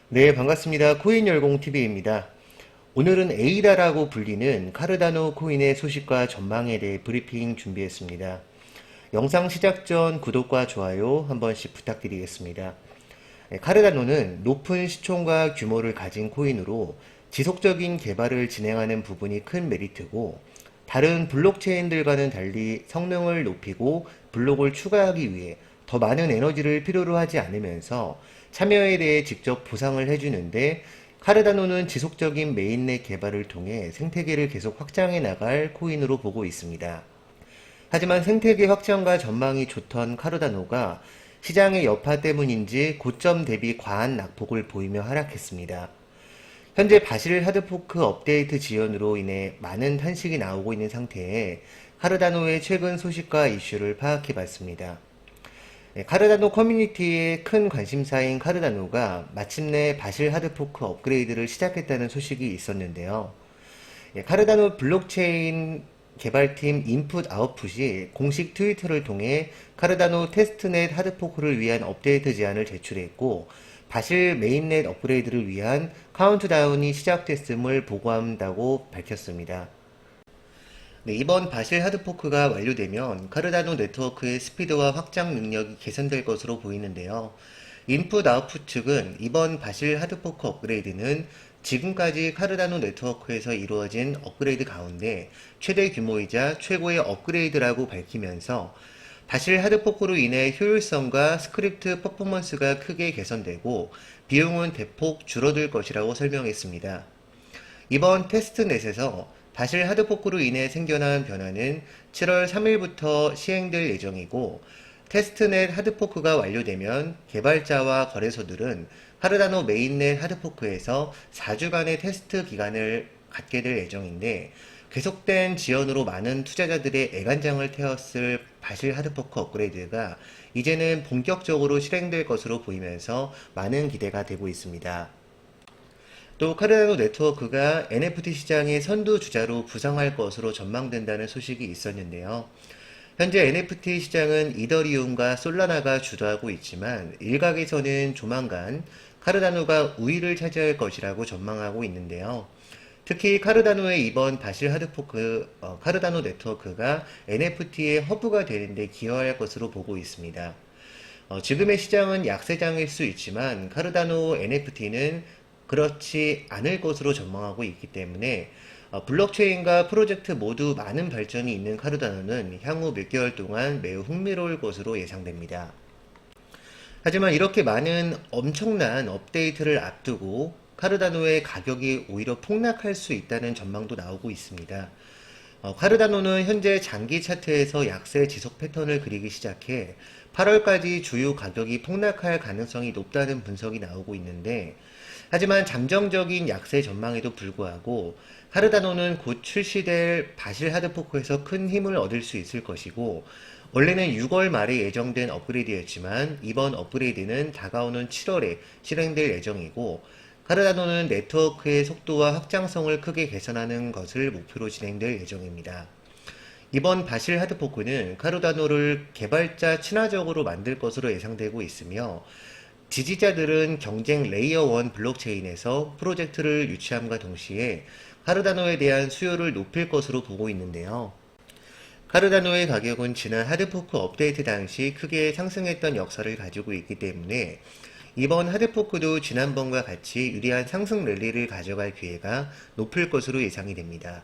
네, 반갑습니다. 코인열공TV입니다. 오늘은 에이다라고 불리는 카르다노 코인의 소식과 전망에 대해 브리핑 준비했습니다. 영상 시작 전 구독과 좋아요 한 번씩 부탁드리겠습니다. 카르다노는 높은 시총과 규모를 가진 코인으로 지속적인 개발을 진행하는 부분이 큰 메리트고, 다른 블록체인들과는 달리 성능을 높이고 블록을 추가하기 위해 더 많은 에너지를 필요로 하지 않으면서 참여에 대해 직접 보상을 해주는데, 카르다노는 지속적인 메인넷 개발을 통해 생태계를 계속 확장해 나갈 코인으로 보고 있습니다. 하지만 생태계 확장과 전망이 좋던 카르다노가 시장의 여파 때문인지 고점 대비 과한 낙폭을 보이며 하락했습니다. 현재 바실 하드포크 업데이트 지연으로 인해 많은 탄식이 나오고 있는 상태에 카르다노의 최근 소식과 이슈를 파악해 봤습니다. 카르다노 커뮤니티의 큰 관심사인 카르다노가 마침내 바실 하드포크 업그레이드를 시작했다는 소식이 있었는데요. 카르다노 블록체인 개발팀 인풋 아웃풋이 공식 트위터를 통해 카르다노 테스트넷 하드포크를 위한 업데이트 제안을 제출했고, 바실 메인넷 업그레이드를 위한 카운트다운이 시작됐음을 보고한다고 밝혔습니다. 네, 이번 바실 하드포크가 완료되면 카르다노 네트워크의 스피드와 확장 능력이 개선될 것으로 보이는데요. 인풋 아웃풋 측은 이번 바실 하드포크 업그레이드는 지금까지 카르다노 네트워크에서 이루어진 업그레이드 가운데 최대 규모이자 최고의 업그레이드라고 밝히면서 바실 하드포크로 인해 효율성과 스크립트 퍼포먼스가 크게 개선되고 비용은 대폭 줄어들 것이라고 설명했습니다. 이번 테스트넷에서 바실 하드포크로 인해 생겨난 변화는 7월 3일부터 시행될 예정이고, 테스트넷 하드포크가 완료되면 개발자와 거래소들은 카르다노 메인넷 하드포크에서 4주간의 테스트 기간을 갖게 될 예정인데, 계속된 지연으로 많은 투자자들의 애간장을 태웠을 바실 하드포크 업그레이드가 이제는 본격적으로 실행될 것으로 보이면서 많은 기대가 되고 있습니다. 또 카르다노 네트워크가 NFT 시장의 선두주자로 부상할 것으로 전망된다는 소식이 있었는데요. 현재 NFT 시장은 이더리움과 솔라나가 주도하고 있지만, 일각에서는 조만간 카르다노가 우위를 차지할 것이라고 전망하고 있는데요. 특히 카르다노의 이번 바실 하드포크, 카르다노 네트워크가 NFT의 허브가 되는데 기여할 것으로 보고 있습니다. 지금의 시장은 약세장일 수 있지만 카르다노 NFT는 그렇지 않을 것으로 전망하고 있기 때문에, 블록체인과 프로젝트 모두 많은 발전이 있는 카르다노는 향후 몇 개월 동안 매우 흥미로울 것으로 예상됩니다. 하지만 이렇게 많은 엄청난 업데이트를 앞두고 카르다노의 가격이 오히려 폭락할 수 있다는 전망도 나오고 있습니다. 카르다노는 현재 장기 차트에서 약세 지속 패턴을 그리기 시작해 8월까지 주요 가격이 폭락할 가능성이 높다는 분석이 나오고 있는데, 하지만 잠정적인 약세 전망에도 불구하고 카르다노는 곧 출시될 바실 하드포크에서 큰 힘을 얻을 수 있을 것이고, 원래는 6월 말에 예정된 업그레이드였지만 이번 업그레이드는 다가오는 7월에 실행될 예정이고, 카르다노는 네트워크의 속도와 확장성을 크게 개선하는 것을 목표로 진행될 예정입니다. 이번 바실 하드포크는 카르다노를 개발자 친화적으로 만들 것으로 예상되고 있으며, 지지자들은 경쟁 레이어 1 블록체인에서 프로젝트를 유치함과 동시에 카르다노에 대한 수요를 높일 것으로 보고 있는데요. 카르다노의 가격은 지난 하드포크 업데이트 당시 크게 상승했던 역사를 가지고 있기 때문에 이번 하드포크도 지난번과 같이 유리한 상승 랠리를 가져갈 기회가 높을 것으로 예상이 됩니다.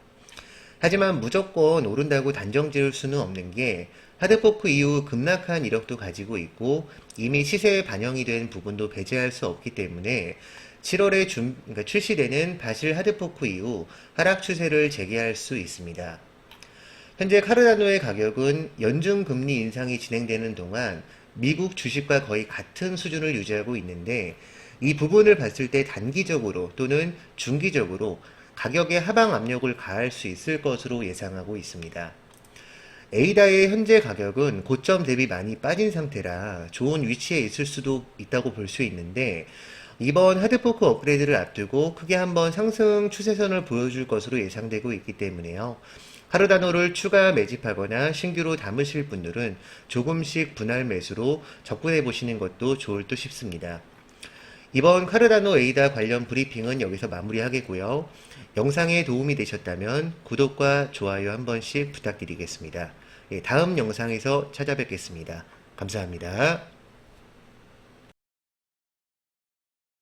하지만 무조건 오른다고 단정 지을 수는 없는 게, 하드포크 이후 급락한 이력도 가지고 있고 이미 시세에 반영이 된 부분도 배제할 수 없기 때문에 7월에 출시되는 바실 하드포크 이후 하락 추세를 재개할 수 있습니다. 현재 카르다노의 가격은 연중 금리 인상이 진행되는 동안 미국 주식과 거의 같은 수준을 유지하고 있는데, 이 부분을 봤을 때 단기적으로 또는 중기적으로 가격의 하방 압력을 가할 수 있을 것으로 예상하고 있습니다. 에이다의 현재 가격은 고점 대비 많이 빠진 상태라 좋은 위치에 있을 수도 있다고 볼 수 있는데, 이번 하드포크 업그레이드를 앞두고 크게 한번 상승 추세선을 보여줄 것으로 예상되고 있기 때문에요. 카르다노를 추가 매집하거나 신규로 담으실 분들은 조금씩 분할 매수로 접근해 보시는 것도 좋을 듯 싶습니다. 이번 카르다노 에이다 관련 브리핑은 여기서 마무리하겠고요. 영상에 도움이 되셨다면 구독과 좋아요 한 번씩 부탁드리겠습니다. 예, 다음 영상에서 찾아뵙겠습니다. 감사합니다.